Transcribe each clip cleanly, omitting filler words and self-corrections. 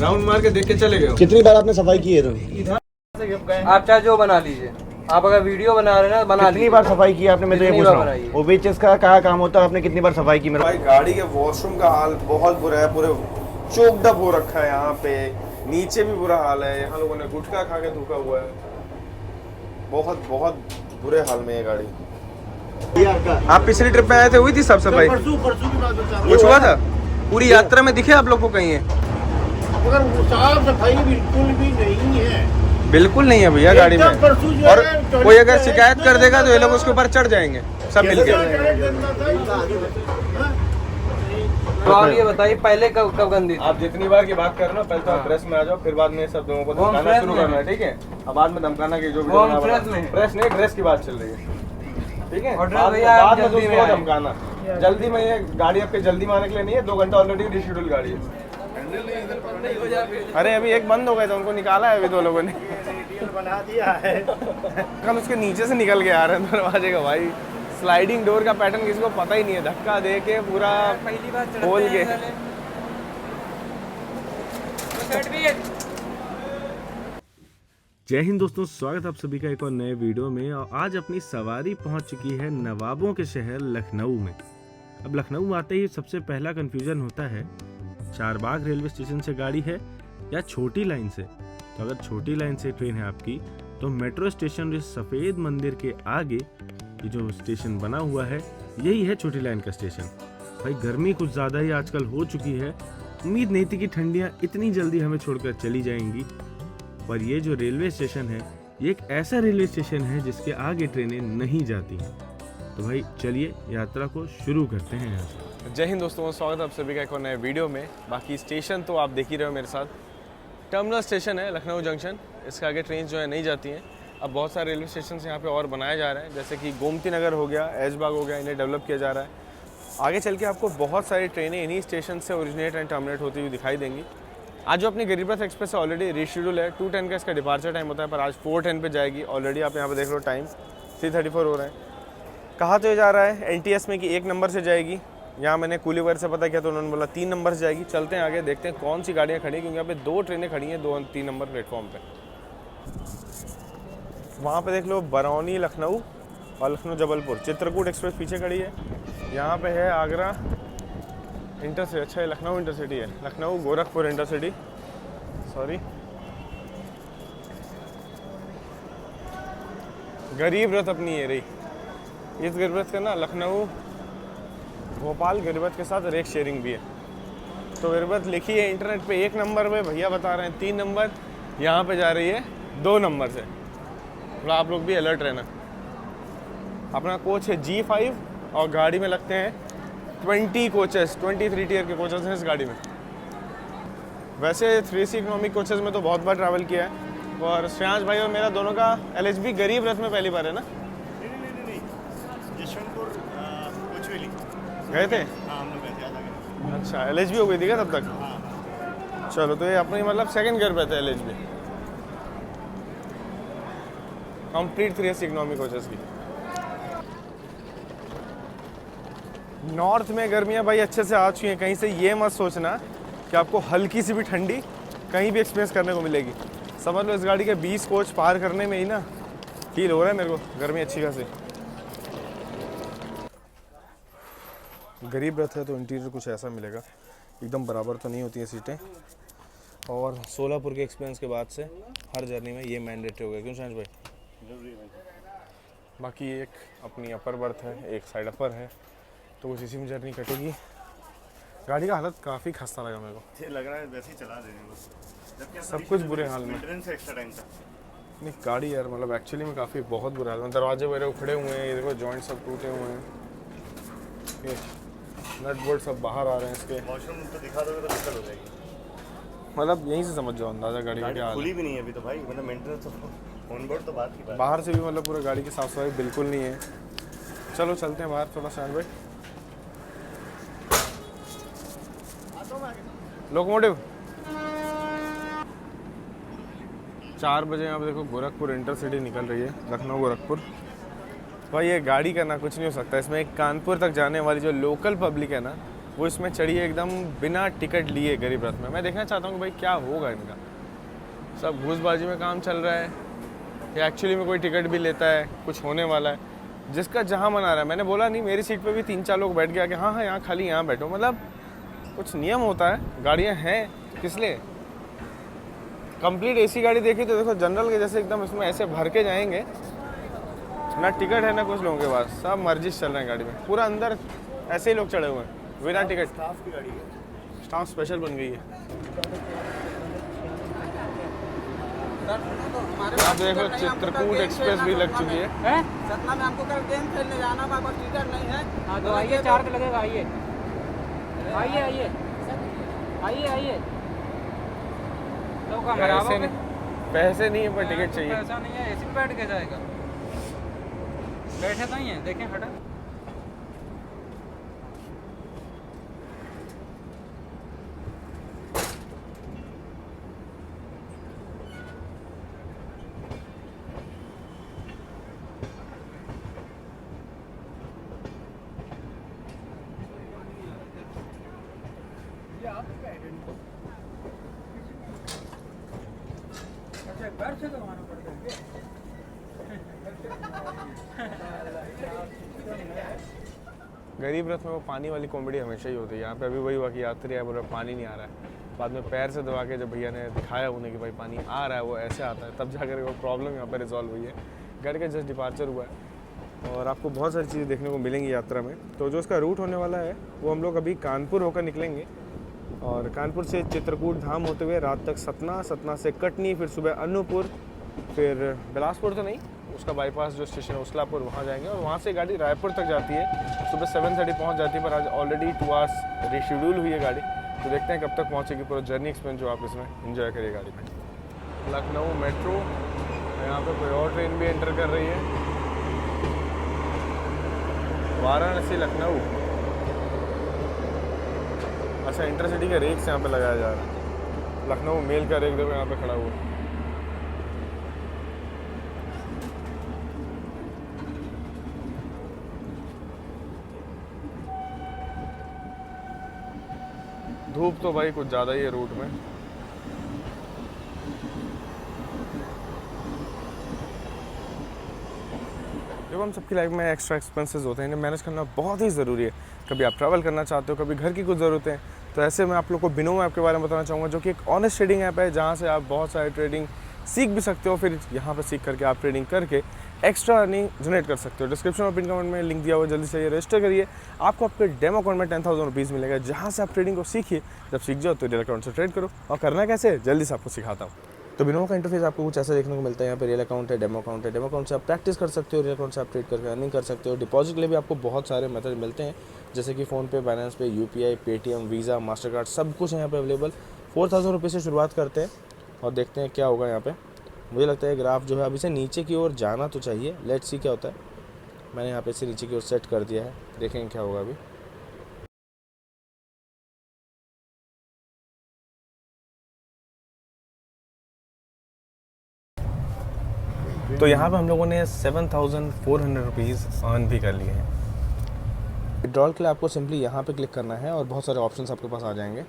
Round मार के देख के चले गए। कितनी बार आपने सफाई की है? आप चाहे जो बना लीजिए, आप अगर वीडियो बना रहे हैं ना बना कितनी बार सफाई की आपने? मैं तो ये पूछ रहा हूँ ओबीएच का क्या काम होता है, आपने कितनी बार सफाई की? मेरा भाई गाड़ी के वॉशरूम का हाल बहुत बुरा है, पूरे चोक्ड अप हो रखा है, यहाँ पे नीचे भी बुरा हाल है, यहाँ लोगों ने गुटखा खा के थूका हुआ है, बहुत बहुत बुरे हाल में ये गाड़ी। आप पिछली ट्रिप पे आए थे, हुई थी सब सफाई? कुछ हुआ था? पूरी यात्रा में दिखे आप लोग को कहीं है? साफ सफाई बिल्कुल भी नहीं है, बिल्कुल नहीं है भैया गाड़ी में। और कोई अगर शिकायत कर देगा तो ये लोग उसके ऊपर चढ़ जाएंगे सब मिलके। तो आप ये बताइए पहले कब गंदी थी? आप जितनी बार की बात कर रहे हो पहले तो आप प्रेस में आ जाओ, फिर बाद में सब लोगों को धमकाना शुरू करना है, ठीक है? अब बाद में धमकाना की जो प्रेस नहीं, ड्रेस की बात चल रही है, ठीक है? बाद में दूसरों को धमकाना। जल्दी में ये गाड़ी आपके जल्दी में आने के लिए नहीं है, 2 घंटा ऑलरेडी रिशेड्यूल गाड़ी है। अरे अभी एक बंद हो गए तो उनको निकाला है अभी 2 लोगों ने बना दिया है। हम उसके नीचे से निकल के आ रहे हैं दरवाजे का। भाई स्लाइडिंग डोर का पैटर्न किसी को पता ही नहीं है, धक्का दे के पूरा पहली बार खोल के। जय हिंद दोस्तों, स्वागत है आप सभी का एक और नए वीडियो में। और आज अपनी सवारी पहुंच चुकी है नवाबों के शहर लखनऊ में। अब लखनऊ आते ही सबसे पहला कंफ्यूजन होता है चारबाग रेलवे स्टेशन से गाड़ी है या छोटी लाइन से। तो अगर छोटी लाइन से ट्रेन है आपकी तो मेट्रो स्टेशन सफ़ेद मंदिर के आगे ये जो स्टेशन बना हुआ है यही है छोटी लाइन का स्टेशन। भाई गर्मी कुछ ज़्यादा ही आजकल हो चुकी है, उम्मीद नहीं थी कि ठंडियाँ इतनी जल्दी हमें छोड़कर चली जाएंगी। पर ये जो रेलवे स्टेशन है ये एक ऐसा रेलवे स्टेशन है जिसके आगे ट्रेनें नहीं जाती हैं। तो भाई चलिए यात्रा को शुरू करते हैं यहाँ से। जय हिंद दोस्तों, स्वागत है आप सभी का एक और नए वीडियो में। बाकी स्टेशन तो आप देख ही रहे हो मेरे साथ। टर्मिनल स्टेशन है लखनऊ जंक्शन, इसके आगे ट्रेन जो है नहीं जाती हैं। अब बहुत सारे रेलवे स्टेशन यहाँ पे और बनाए जा रहे हैं, जैसे कि गोमती नगर हो गया, ऐशबाग हो गया, इन्हें डेवलप किया जा रहा है। आगे चल के आपको बहुत सारी ट्रेनें इन्हीं स्टेशन से ओरिजिनेट एंड टर्मिनेट होती हुई दिखाई देंगी। आज जो अपनी गरीब रथ एक्सप्रेस ऑलरेडी रीशेड्यूल है, 2:10 का इसका डिपार्चर टाइम होता है, पर आज 4:10 पे जाएगी। ऑलरेडी आप यहाँ पे देख लो टाइम 3:34 हो रहा है। कहाँ तो ये जा रहा है NTS में कि 1 नंबर से जाएगी। यहाँ मैंने कूलीवर से पता किया तो उन्होंने बोला 3 नंबर से जाएगी। चलते हैं आगे, देखते हैं कौन सी गाड़ियाँ खड़ी हैं, क्योंकि यहाँ पे 2 ट्रेनें खड़ी हैं 2-3 नंबर प्लेटफॉर्म पे। वहाँ पे देख लो बरौनी लखनऊ और लखनऊ जबलपुर। चित्रकूट एक्सप्रेस पीछे खड़ी है। यहाँ पे है आगरा इंटरसिटी, अच्छा है लखनऊ इंटरसिटी है, लखनऊ गोरखपुर इंटरसिटी, सॉरी। गरीब रथ अपनी ये रही। इस गरीब रथ का ना लखनऊ भोपाल गरीब रथ के साथ रेक शेयरिंग भी है। तो गरीब रथ लिखी है इंटरनेट पे 1 नंबर पे, भैया बता रहे हैं 3 नंबर, यहाँ पे जा रही है 2 नंबर से। थोड़ा आप लोग भी अलर्ट रहना। अपना कोच है G5 और गाड़ी में लगते हैं 20 कोचेस, 23 टीयर के कोचेस हैं इस गाड़ी में। वैसे 3C इकोनॉमिक कोचेस में तो बहुत बार ट्रैवल किया है। और श्रेयांश भाई और मेरा दोनों का LHB गरीब रथ में पहली बार है ना? नहीं, जशवंतपुर कोचवेली गए थे? हाँ, हम लोग गए थे। अच्छा, LHB हो गई थी क्या तब तक? हाँ। चलो, तो ये अपनी मतलब सेकंड गियर पे थे LHB complete 3C economic coaches की। नॉर्थ में गर्मियाँ भाई अच्छे से आ चुकी हैं, कहीं से ये मत सोचना कि आपको हल्की सी भी ठंडी कहीं भी एक्सपीरियंस करने को मिलेगी। समझ लो इस गाड़ी के 20 कोच पार करने में ही ना फील हो रहा है मेरे को गर्मी अच्छी खासी। गरीब रथ है तो इंटीरियर कुछ ऐसा मिलेगा, एकदम बराबर तो नहीं होती हैं सीटें। और सोलापुर के एक्सपीरियंस के बाद से हर जर्नी में ये मैंडेटरी हो गया, क्यों शांश भाई? बाकी एक अपनी अपर बर्थ है, एक साइड अपर है, तो कुछ इसी में जर्नी कटेगी। गाड़ी का हालत काफ़ी खस्ता लगा मेरे को, लग रहा है वैसे ही चला देंगे बस, सब कुछ बुरे हाल में। एक्स्ट्रा टाइम था नहीं गाड़ी यार मतलब एक्चुअली में काफ़ी बहुत बुरा हाल में। दरवाजे वगैरह उखड़े हुए हैं, ये देखो जॉइंट सब टूटे हुए हैं, ये नट बोल्ट सब बाहर आ रहे हैं इसके। वॉशरूम तो दिखा दोगे तो दिक्कत हो जाएगी। मतलब यहीं से समझ जाओ अंदाज़ा गाड़ी का क्या हाल खुली है। भी नहीं है अभी तो भाई, मतलब मेंटेनेंस ऑन बोर्ड तो बात की बात। बाहर से भी मतलब पूरा गाड़ी की साफ सफाई बिल्कुल नहीं है। चलो चलते हैं बाहर थोड़ा शान भाई। लोकोमोटिव 4 बजे यहाँ पे देखो गोरखपुर इंटरसिटी निकल रही है, लखनऊ गोरखपुर। भाई ये गाड़ी का ना कुछ नहीं हो सकता, इसमें एक कानपुर तक जाने वाली जो लोकल पब्लिक है ना वो इसमें चढ़ी है एकदम बिना टिकट लिए गरीब रथ में। मैं देखना चाहता हूँ कि भाई क्या होगा इनका, सब घूसबाजी में काम चल रहा है या एक्चुअली में कोई टिकट भी लेता है, कुछ होने वाला है। जिसका जहाँ मन आ रहा है, मैंने बोला नहीं मेरी सीट पे भी 3-4 लोग बैठ गया कि हाँ हाँ यहाँ खाली यहाँ बैठो, मतलब कुछ नियम होता है। गाड़ियाँ हैं किस लिए, कंप्लीट एसी गाड़ी देखी तो देखो जनरल के जैसे एकदम इसमें ऐसे भर के जाएंगे, ना टिकट है ना कुछ लोगों के पास, सब मर्जी से चल रहे हैं गाड़ी में, पूरा अंदर ऐसे ही लोग चढ़े हुए हैं बिना टिकट। स्टाफ की गाड़ी है, स्टाफ स्पेशल बन गई है। आप देखो चित्रकूट एक्सप्रेस भी लग चुकी है। सतना में हमको कल गेम खेलने जाना, वापस टिकट नहीं है। हाँ तो आइए, चार्ज लगेगा, आइए आइए आइए आइए आइए। तो पैसे नहीं है पर टिकट चाहिए। पैसा नहीं है, एसी में बैठ के जाएगा, बैठे तो ही है, देखें हटा। गरीब रथ में वो पानी वाली कॉमेडी हमेशा ही होती है। यहाँ पे अभी वही हुआ कि यात्री है, बोल रहा पानी नहीं आ रहा है, बाद में पैर से दबा के जब भैया ने दिखाया उन्हें कि भाई पानी आ रहा है, वो ऐसे आता है, तब जाकर वो प्रॉब्लम यहाँ पर रिजॉल्व हुई है। गाड़ी का जस्ट डिपार्चर हुआ है और आपको बहुत सारी चीज़ें देखने को मिलेंगी यात्रा में। तो जो उसका रूट होने वाला है वो हम लोग अभी कानपुर होकर निकलेंगे और कानपुर से चित्रकूट धाम होते हुए रात तक सतना, सतना से कटनी, फिर सुबह अनूपपुर, फिर बिलासपुर तो नहीं, उसका बाईपास जो स्टेशन है उसलापुर, वहाँ जाएंगे और वहाँ से गाड़ी रायपुर तक जाती है। सुबह 7:30 पहुँच जाती है, पर आज ऑलरेडी 2 आवर्स रिशेड्यूल हुई है गाड़ी, तो देखते हैं कब तक पहुँचेगी। पूरा जर्नी एक्सपीरियंस जो आप इसमें एंजॉय करिए गाड़ी में। लखनऊ मेट्रो, यहाँ पे कोई और ट्रेन भी एंटर कर रही है, वाराणसी लखनऊ। अच्छा, इंटरसिटी का रेक्स यहाँ पे लगाया जा रहा है। लखनऊ मेल का रेक देखो यहाँ पे खड़ा हुआ है। धूप तो भाई कुछ ज़्यादा ही है रूट में। देखो हम सबकी लाइफ में एक्स्ट्रा एक्सपेंसेस होते हैं, इन्हें मैनेज करना बहुत ही ज़रूरी है। कभी आप ट्रैवल करना चाहते हो, कभी घर की कुछ ज़रूरतें हैं, तो ऐसे में आप लोग को बिनोमो ऐप के बारे में बताना चाहूँगा, जो कि एक ऑनेस्ट ट्रेडिंग ऐप है, जहाँ से आप बहुत सारे ट्रेडिंग सीख भी सकते हो। फिर यहाँ पर सीख करके आप ट्रेडिंग करके एक्स्ट्रा अर्निंग जनरेट कर सकते हो। डिस्क्रिप्शन और पिन कमेंट में लिंक दिया हुआ, जल्दी से ये रजिस्टर करिए। आपको आपके डेमो अकाउंट में 10,000 रुपीज़ मिलेगा, जहाँ से आप ट्रेडिंग को सीखिए। जब सीख जाओ तो रियल अकाउंट से ट्रेड करो, और करना कैसे जल्दी से आपको सिखाता हूँ। तो बिनोमो का इंटरफेस आपको कुछ ऐसा देखने को मिलता है। यहाँ पे रियल अकाउंट है, डेमो अकाउंट है। डेमो अकाउंट से आप प्रैक्टिस कर सकते हो, रियल अकाउंट से आप ट्रेड करके अर्निंग कर सकते हो। डिपॉजिट के लिए भी आपको बहुत सारे मेथड मिलते हैं, जैसे कि फ़ोन पे, बाइनेंस पे, UPI, Paytm, visa, master card, सब कुछ यहाँ पे अवेलेबल। 4,000 रुपये से शुरुआत करते हैं और देखते हैं क्या होगा यहाँ पे। मुझे लगता है ग्राफ जो है अभी से नीचे की ओर जाना तो चाहिए। लेट्स सी क्या होता है। मैंने यहाँ पे से नीचे की ओर सेट कर दिया है, देखेंगे क्या होगा अभी। तो यहाँ पे हम लोगों ने 7,400 रुपीज़ अर्न भी कर लिए हैं। विड्रॉल के लिए आपको सिंपली यहाँ पे क्लिक करना है और बहुत सारे ऑप्शंस आपके पास आ जाएंगे।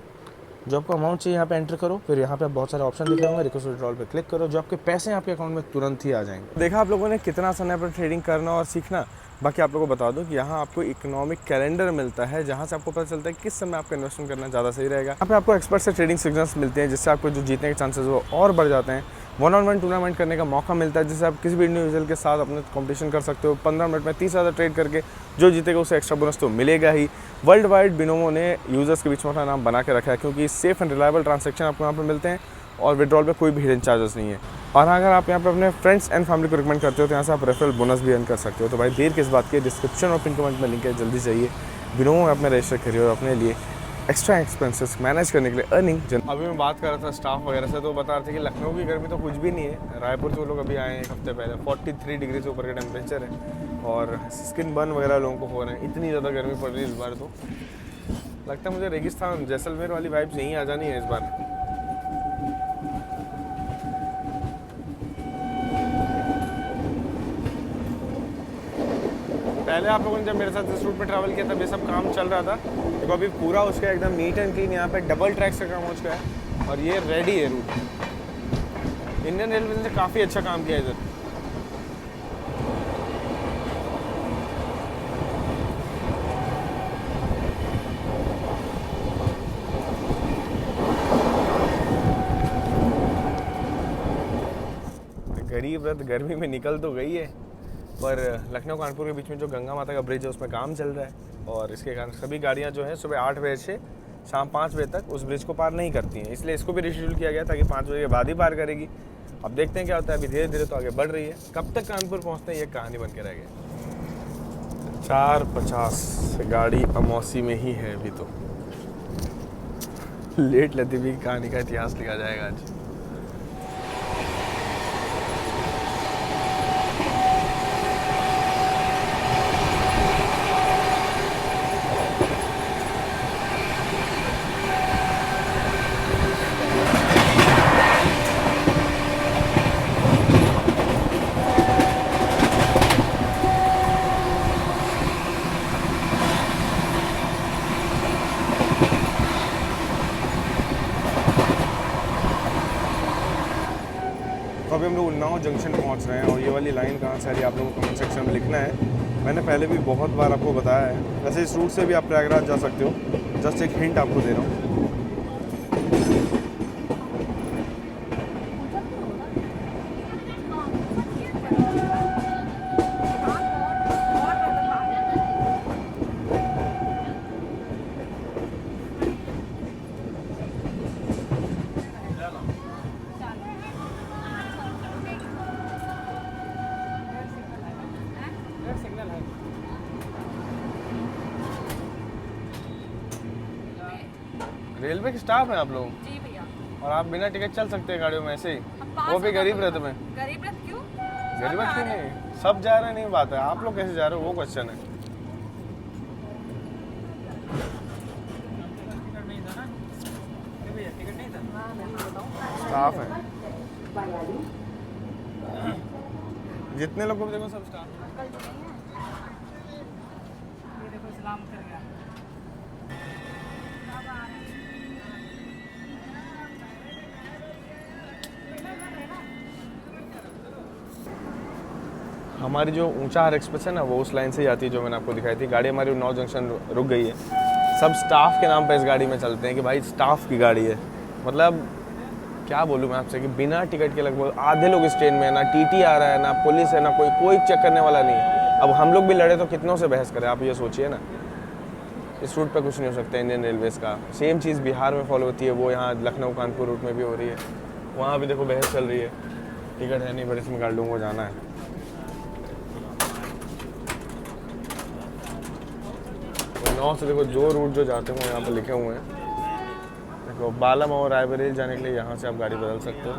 जो आपको अमाउंट चाहिए यहाँ पे एंटर करो, फिर यहाँ पे आप बहुत सारे ऑप्शन दिख रहे होंगे, रिक्वेस्ट विड्रॉल पे क्लिक करो, जो आपके पैसे आपके अकाउंट में तुरंत ही आ जाएंगे। देखा आप लोगों ने कितना आसान है पर ट्रेडिंग करना और सीखना। बाकी आप लोगों को बता दूं कि यहाँ आपको इकोनॉमिक कैलेंडर मिलता है, जहाँ से आपको पता चलता है किस समय आपका इन्वेस्टमेंट करना ज़्यादा सही रहेगा। यहाँ पे आपको एक्सपर्ट से ट्रेडिंग सिग्नल्स मिलते हैं, जिससे आपको जो जीतने के चांसेस वो और बढ़ जाते हैं। 1-on-1 टूर्नामेंट करने का मौका मिलता है, जिससे आप किसी भी इंडिविजुअल के साथ अपने कंपटीशन कर सकते हो। 15 मिनट में 30,000 ट्रेड करके जो जीतेगा उसे एक्स्ट्रा बोनस तो मिलेगा ही। वर्ल्ड वाइड बिनोमो ने यूजर्स के बीच में अपना नाम बना के रखा है, क्योंकि सेफ एंड रिलायबल ट्रांजैक्शन आपको यहाँ पे मिलते हैं और विड्रॉल पे कोई भी हिडन चार्जेस नहीं है। और अगर आप यहाँ पे अपने फ्रेंड्स एंड फैमिली को रिकमेंड करते हो तो यहाँ से आप रेफरल बोनस भी अर्न कर सकते हो। तो भाई देर किस बात की, डिस्क्रिप्शन और पिन कमेंट में लिंक है, जल्दी चाहिए बिनोमो ऐप में रजिस्टर करिए और अपने लिए एक्स्ट्रा एक्सपेंसेस मैनेज करने के लिए अर्निंग। अभी मैं बात कर रहा था स्टाफ वगैरह से, तो बता रहे थे कि लखनऊ की गर्मी तो कुछ भी नहीं है। रायपुर से वो लोग अभी आए हैं एक हफ्ते पहले, 43 डिग्री से ऊपर का टेम्परेचर है और स्किन बर्न वगैरह लोगों को हो रहे हैं। इतनी ज़्यादा गर्मी पड़ रही है इस बार, तो लगता है मुझे रेगिस्तान जैसलमेर वाली वाइब्स यहीं आ जानी है इस बार। पहले पहले आप लोगों ने जब मेरे साथ इस रूट पे ट्रैवल किया तब ये सब काम चल रहा था, देखो अभी पूरा उसका एकदम नीट एंड क्लीन यहाँ पे डबल ट्रैक से काम हो चुका है और ये रेडी है रूट। इंडियन रेलवे ने काफ़ी अच्छा काम किया इधर। गरीब रथ गर्मी में निकल तो गई है, पर लखनऊ कानपुर के बीच में जो गंगा माता का ब्रिज है उसमें काम चल रहा है और इसके कारण सभी गाड़ियां जो हैं सुबह 8 बजे से शाम 5 बजे तक उस ब्रिज को पार नहीं करती हैं, इसलिए इसको भी रिशेड्यूल किया गया ताकि 5 बजे के बाद ही पार करेगी। अब देखते हैं क्या होता है, अभी धीरे धीरे तो आगे बढ़ रही है, कब तक कानपुर पहुँचते हैं ये कहानी बन के रह गई। 4:50 गाड़ी अमौसी में ही है अभी तो। लेट लतीफ़ी की कहानी का इतिहास लिखा जाएगा आज। तो अभी हम लोग उन्नाव जंक्शन पहुंच रहे हैं और ये वाली लाइन कहाँ से आ रही है आप लोगों को कमेंट सेक्शन में लिखना है। मैंने पहले भी बहुत बार आपको बताया है, वैसे इस रूट से भी आप प्रयागराज जा सकते हो, जस्ट एक हिंट आपको दे रहा हूँ। सिग्नल है। रेलवे के स्टाफ हैं आप लोग जी भैया। और आप बिना टिकट चल सकते हैं गाड़ियों में ऐसे ही, हम 5 वो भी गरीब रथ में। गरीब रथ क्यों? गरीब रथ क्यों नहीं, सब जा रहे हैं नहीं बात है, आप लोग कैसे जा रहे हो वो क्वेश्चन है। टिकट नहीं था। स्टाफ है जितने लोग को भी देखो सब स्टाफ है। ये देखो सलाम कर गया। हमारी जो ऊंचाहार एक्सप्रेस है ना वो उस लाइन से ही आती है जो मैंने आपको दिखाई थी। गाड़ी हमारी उन्नाव जंक्शन रुक गई है। सब स्टाफ के नाम पे इस गाड़ी में चलते हैं कि भाई स्टाफ की गाड़ी है। मतलब क्या बोलूँ मैं आपसे कि बिना टिकट के लगभग आधे लोग इस ट्रेन में है, ना टीटी आ रहा है, ना पुलिस है, ना कोई चेक करने वाला नहीं है। अब हम लोग भी लड़े तो कितनों से बहस करें, आप ये सोचिए ना। इस रूट पे कुछ नहीं हो सकता इंडियन रेलवेज़ का। सेम चीज़ बिहार में फॉलो होती है, वो यहाँ लखनऊ कानपुर रूट में भी हो रही है। वहाँ भी देखो बहस चल रही है, टिकट है नहीं बट इसमें गाड़ी लोगों को जाना है। उन्नाव से देखो जो रूट जो जाते हैं यहाँ पर लिखे हुए हैं। देखो बालम और रायबरेली जाने के लिए यहाँ से आप गाड़ी बदल सकते हो।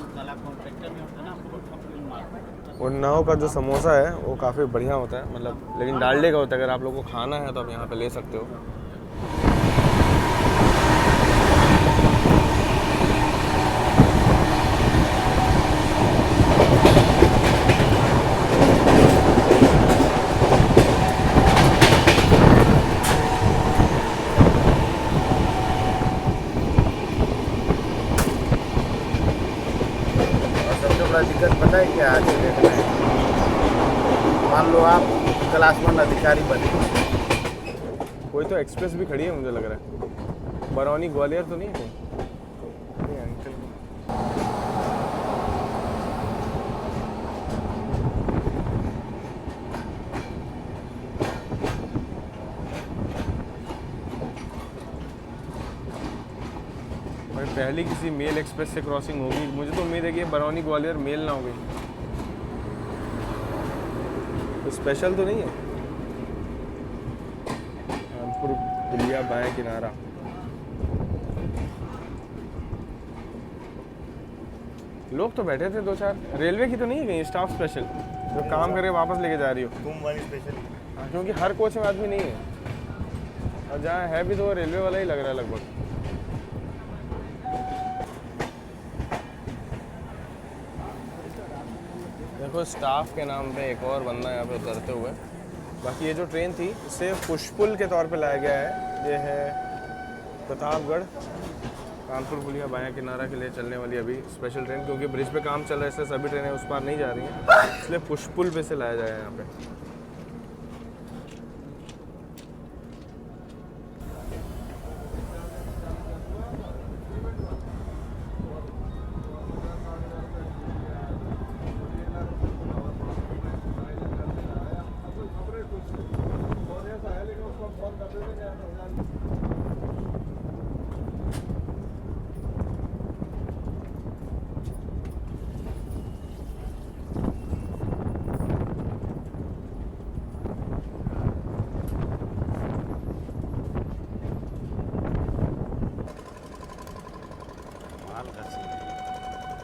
उन्नाव का जो समोसा है वो काफ़ी बढ़िया होता है, मतलब लेकिन डालडे का होता है। अगर आप लोगों को खाना है तो आप यहाँ पे ले सकते हो। दिक्कत पता है क्या आज के डेट में, मान लो आप क्लास 1 अधिकारी बने, कोई तो एक्सप्रेस भी खड़ी है मुझे लग रहा है। बरौनी ग्वालियर तो नहीं है नहीं अंकल। भाई पहली किसी मेल एक्सप्रेस से क्रॉसिंग होगी, मुझे तो उम्मीद है कि बरौनी ग्वालियर मेल ना हो गई। तो स्पेशल तो नहीं है। कानपुर पुलिया बाएं किनारा। लोग तो बैठे थे 2-4। रेलवे की तो नहीं है कहीं स्टाफ स्पेशल जो काम करके वापस लेके जा रही हो? तुम वाली स्पेशल। हाँ, क्योंकि हर कोच में आदमी नहीं है और जहाँ है भी तो रेलवे वाला ही लग रहा है लगभग। देखो स्टाफ के नाम पे एक और बंदा यहाँ पे उतरते हुए, बाकी ये जो ट्रेन थी इसे पुष्पुल के तौर पे लाया गया है। ये है प्रतापगढ़ कानपुर पुलिया बायां किनारा के लिए चलने वाली अभी स्पेशल ट्रेन, क्योंकि ब्रिज पे काम चल रहा है इसलिए सभी ट्रेनें उस पार नहीं जा रही हैं, इसलिए पुष्पुल पे से लाया जाएगा यहाँ पे।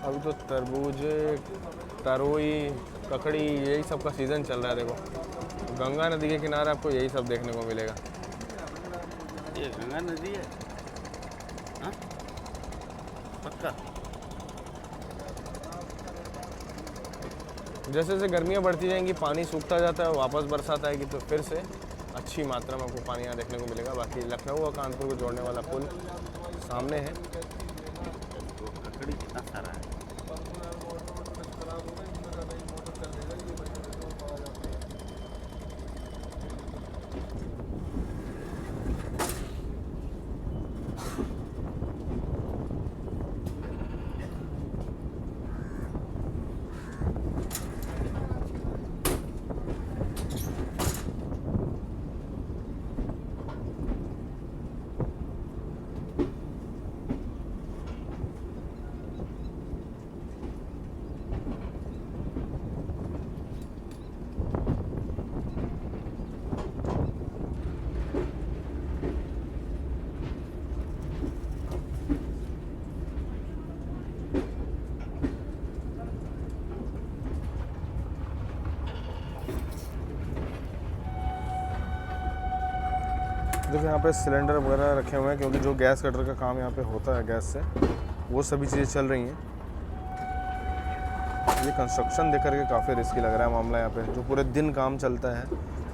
अभी तो तरबूज, तरोई, ककड़ी यही सब का सीज़न चल रहा है। देखो गंगा नदी के किनारे आपको यही सब देखने को मिलेगा। ये गंगा नदी है हाँ? पक्का। जैसे जैसे गर्मियाँ बढ़ती जाएंगी पानी सूखता जाता है, वापस बरसात आएगी तो फिर से अच्छी मात्रा में आपको पानी यहाँ देखने को मिलेगा। बाकी लखनऊ और कानपुर को जोड़ने वाला पुल सामने है। ककड़ी कितना सारा है। देखिए यहाँ पे सिलेंडर वगैरह रखे हुए हैं, क्योंकि जो गैस कटर का काम यहाँ पे होता है गैस से, वो सभी चीज़ें चल रही हैं। ये कंस्ट्रक्शन देख करके काफ़ी रिस्की लग रहा है मामला। यहाँ पे जो पूरे दिन काम चलता है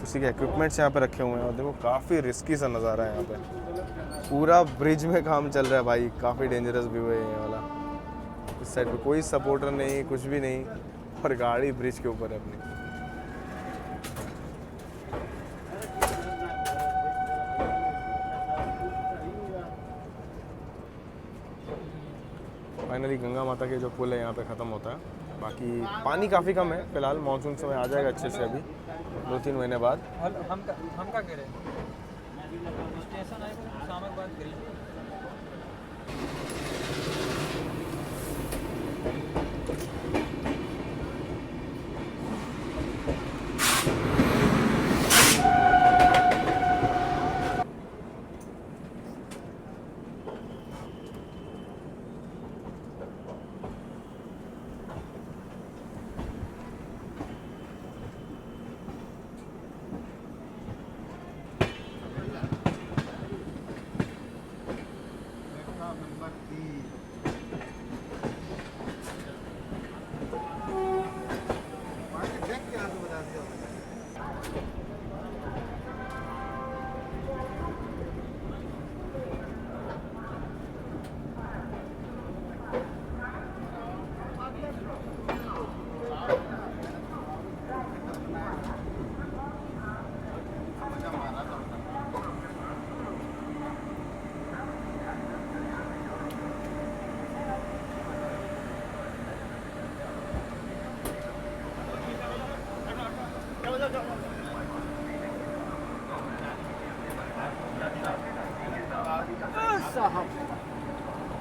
उसी के इक्विपमेंट्स यहाँ पे रखे हुए हैं, और देखो काफ़ी रिस्की सा नज़ारा है यहाँ पे। पूरा ब्रिज में काम चल रहा है भाई, काफ़ी डेंजरस व्यू है ये वाला। इस साइड पे कोई सपोर्टर नहीं, कुछ भी नहीं, और गाड़ी ब्रिज के ऊपर है अपनी। फाइनली गंगा माता के जो पुल है यहाँ पे ख़त्म होता है। बाकी पानी काफ़ी कम है फिलहाल, मानसून समय आ जाएगा अच्छे से अभी 2-3 महीने बाद। हम का कह रहे स्टेशन आए शाम के बाद करिए।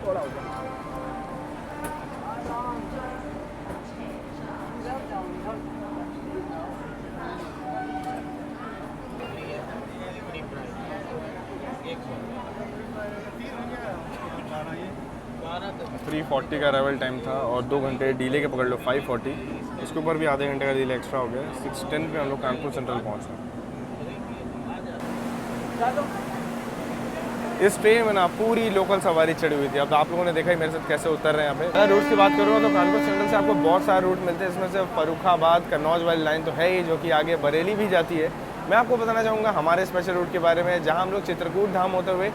थोड़ा हो गया। 3:40 का अराइवल टाइम था और 2 घंटे डिले के पकड़ लो 5:40, उसके ऊपर भी आधे घंटे का डिले एक्स्ट्रा हो गया। 6:10 पे हम लोग कानपुर सेंट्रल पहुँच गए। इस ट्रेन में ना पूरी लोकल सवारी चढ़ी हुई थी। अब आप लोगों ने देखा ही मेरे साथ कैसे उतर रहे हैं यहाँ पे। अगर रूट की बात करूँ तो कानपुर सेंट्रल से आपको बहुत सारे रूट मिलते हैं, इसमें से फर्रुखाबाद कन्नौज वाली लाइन तो है ही, जो कि आगे बरेली भी जाती है, मैं आपको बताना चाहूँगा हमारे स्पेशल रूट के बारे में, जहाँ हम लोग चित्रकूट धाम होते हुए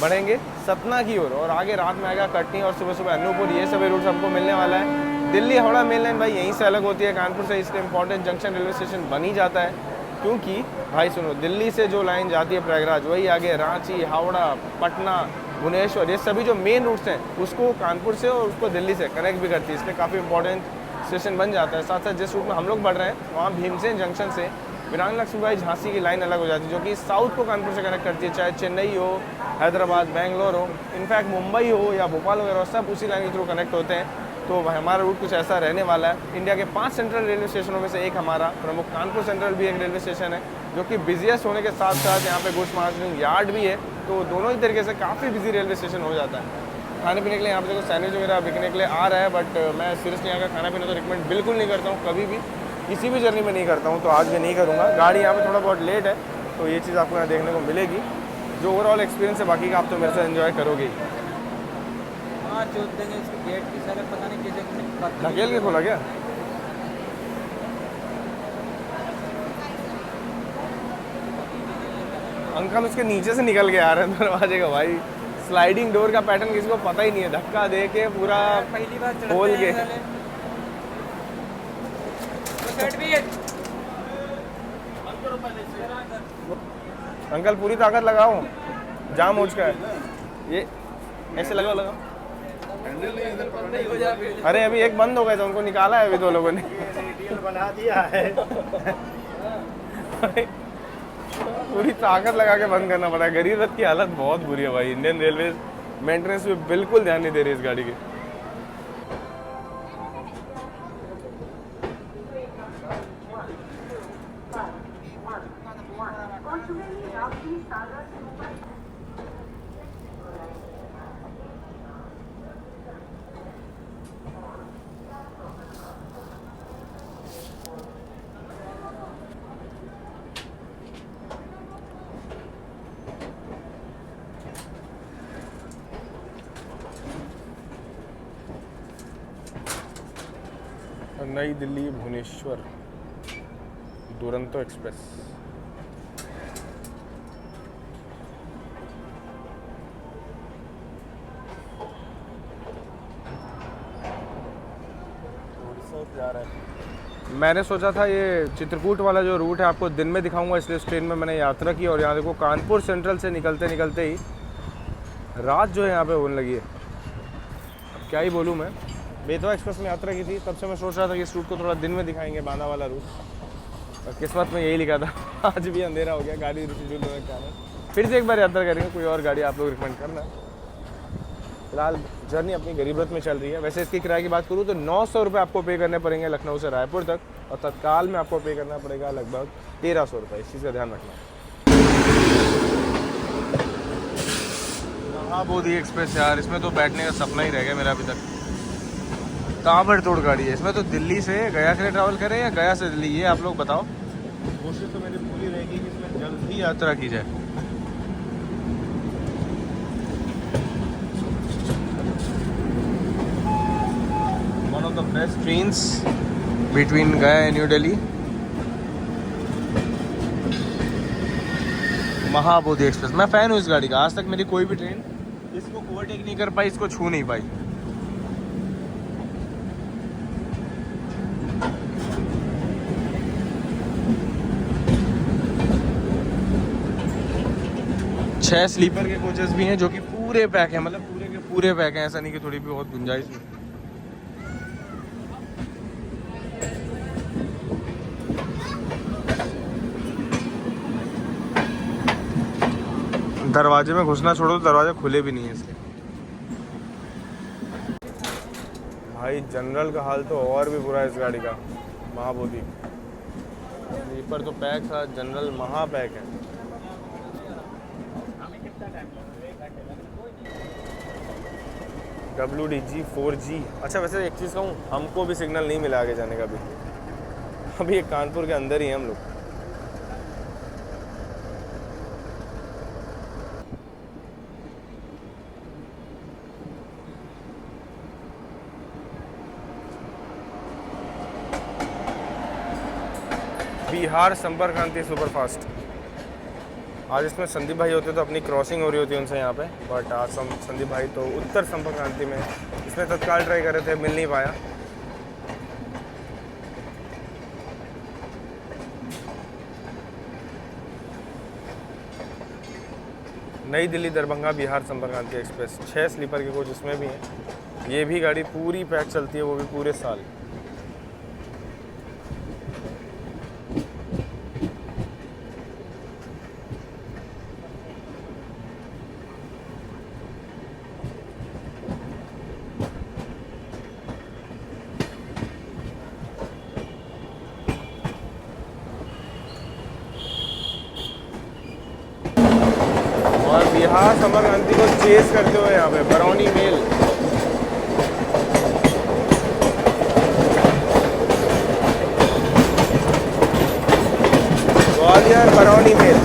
बढ़ेंगे सतना की ओर, और आगे रात में आएगा कटनी और सुबह सुबह अनूपपुर। ये सभी रूट हमको मिलने वाला है। दिल्ली हावड़ा मेन लाइन भाई यहीं से अलग होती है कानपुर से, इसलिए इंपॉर्टेंट जंक्शन रेलवे स्टेशन बन ही जाता है। क्योंकि भाई सुनो, दिल्ली से जो लाइन जाती है प्रयागराज, वही आगे रांची, हावड़ा, पटना, भुवनेश्वर, ये सभी जो मेन रूट्स हैं उसको कानपुर से और उसको दिल्ली से कनेक्ट भी करती है, इसलिए काफ़ी इंपॉर्टेंट स्टेशन बन जाता है। साथ साथ जिस रूट में हम लोग बढ़ रहे हैं वहाँ भीमसेन जंक्शन से वीरांग लक्ष्मीबाई झांसी की लाइन अलग हो जाती है, जो कि साउथ को कानपुर से कनेक्ट करती है, चाहे चेन्नई हो, हैदराबाद, बेंगलोर हो, इनफैक्ट मुंबई हो या भोपाल वगैरह, सब उसी लाइन के थ्रू कनेक्ट होते हैं। तो हमारा रूट कुछ ऐसा रहने वाला है। इंडिया के 5 सेंट्रल रेलवे स्टेशनों में से एक हमारा प्रमुख कानपुर सेंट्रल भी एक रेलवे स्टेशन है, जो कि बिजिएस्ट होने के साथ साथ यहाँ पे गुड्स मार्केटिंग यार्ड भी है। तो दोनों ही तरीके से काफ़ी बिजी रेलवे स्टेशन हो जाता है। खाने पीने के लिए यहाँ पे देखो सैंडविच वगैरह बिकने के लिए आ रहा है, बट मैं सीरियसली यहाँ का खाना पीना तो रिकमेंड बिल्कुल नहीं करता हूँ, कभी भी किसी भी जर्नी में नहीं करता हूँ, तो आज भी नहीं करूँगा। गाड़ी यहाँ पे थोड़ा बहुत लेट है, तो ये चीज़ आपको यहाँ देखने को मिलेगी। जो ओवरऑल एक्सपीरियंस है बाकी का आप तो मेरे से एंजॉय करोगे ही। हाँ चोट देंगे इसके गेट की सारे, पता नहीं किसे धकेल के खोला क्या? अंकल उसके नीचे से निकल के आ रहे हैं दरवाजे का। भाई स्लाइडिंग डोर का पैटर्न किसी को पता ही नहीं है, धक्का दे के पूरा पहली बार खोल के। अंकल पूरी ताकत लगाओ, जाम हो चुका है ये, ऐसे लगाओ। अरे अभी एक बंद हो गए थे, उनको निकाला है अभी 2 लोगों ने। बना दिया है। पूरी ताकत लगा के बंद करना पड़ा है। गरीब रथ की हालत बहुत बुरी है भाई। इंडियन रेलवे मेंटेनेंस पे बिल्कुल ध्यान नहीं दे रही इस गाड़ी के। नई दिल्ली भुवनेश्वर दुरंतो एक्सप्रेस। मैंने सोचा था ये चित्रकूट वाला जो रूट है आपको दिन में दिखाऊंगा, इसलिए इस ट्रेन में मैंने यात्रा की। और यहाँ देखो कानपुर सेंट्रल से निकलते निकलते ही रात जो है यहाँ पे होने लगी है। अब क्या ही बोलूँ मैं, बेतवा एक्सप्रेस में यात्रा की थी, तब से मैं सोच रहा था कि इस रूट को थोड़ा दिन में दिखाएंगे, बांदा वाला रूट। और किस्मत में यही लिखा था। आज भी अंधेरा हो गया, गाड़ी शेड्यूल होने के कारण। फिर से एक बार यात्रा करेंगे, कोई और गाड़ी आप लोग रिकमेंड करना। फिलहाल जर्नी अपनी गरीब रथ में चल रही है। वैसे इसकी किराए की बात करूँ तो 900 रुपये आपको पे करने पड़ेंगे लखनऊ से रायपुर तक, और तत्काल में आपको पे करना पड़ेगा लगभग 1300 रुपये। इस चीज़ का ध्यान रखना। महाबोधि एक्सप्रेस यार, इसमें तो बैठने का सपना ही रह गया मेरा अभी तक। ताबड़तोड़ गाड़ी है। इसमें तो दिल्ली से गया के लिए ट्रैवल करें या गया से दिल्ली, ये आप लोग बताओ। कोशिश तो मेरी पूरी रहेगी कि इसमें जल्द ही यात्रा की जाए। One of the best trains between Gaya and new Delhi, Mahabodhi express. मैं फ़ैन हूँ इस गाड़ी का। आज तक मेरी कोई भी ट्रेन इसको ओवरटेक नहीं कर पाई, इसको छू नहीं पाई। छह स्लीपर के कोचेस भी हैं जो कि पूरे पैक हैं, मतलब पूरे के पूरे पैक हैं, ऐसा नहीं कि थोड़ी भी बहुत गुंजाइश है। दरवाजे में घुसना छोड़ो तो दरवाजे खुले भी नहीं है इसके। भाई जनरल का हाल तो और भी बुरा है इस गाड़ी का। महाबोधि स्लीपर तो पैक था, जनरल महा पैक है। WDG 4G। अच्छा वैसे एक चीज़ कहूँ, हमको भी सिग्नल नहीं मिला आगे जाने का भी। अभी ये कानपुर के अंदर ही हैं हम लोग। बिहार संपर्क क्रांति सुपरफास्ट। आज इसमें संदीप भाई होते तो अपनी क्रॉसिंग हो रही होती उनसे यहाँ पे, बट आज संदीप भाई तो उत्तर संपर्क क्रांति में इसमें तत्काल ट्राई कर रहे थे, मिल नहीं पाया। नई दिल्ली दरभंगा बिहार संपर्क क्रांति एक्सप्रेस 6 स्लीपर के कोच इसमें भी हैं। ये भी गाड़ी पूरी पैक चलती है, वो भी पूरे साल। और बिहार संपर्क क्रांति को चेस करते हुए यहाँ पे बरौनी मेल, ग्वालियर बरौनी मेल।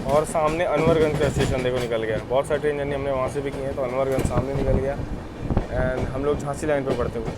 और सामने अनवरगंज का स्टेशन देखो निकल गया। बहुत सारी ट्रेन जर्नी हमने वहाँ से भी की है, तो अनवरगंज सामने निकल गया एंड हम लोग झांसी लाइन पे पड़ते हुए।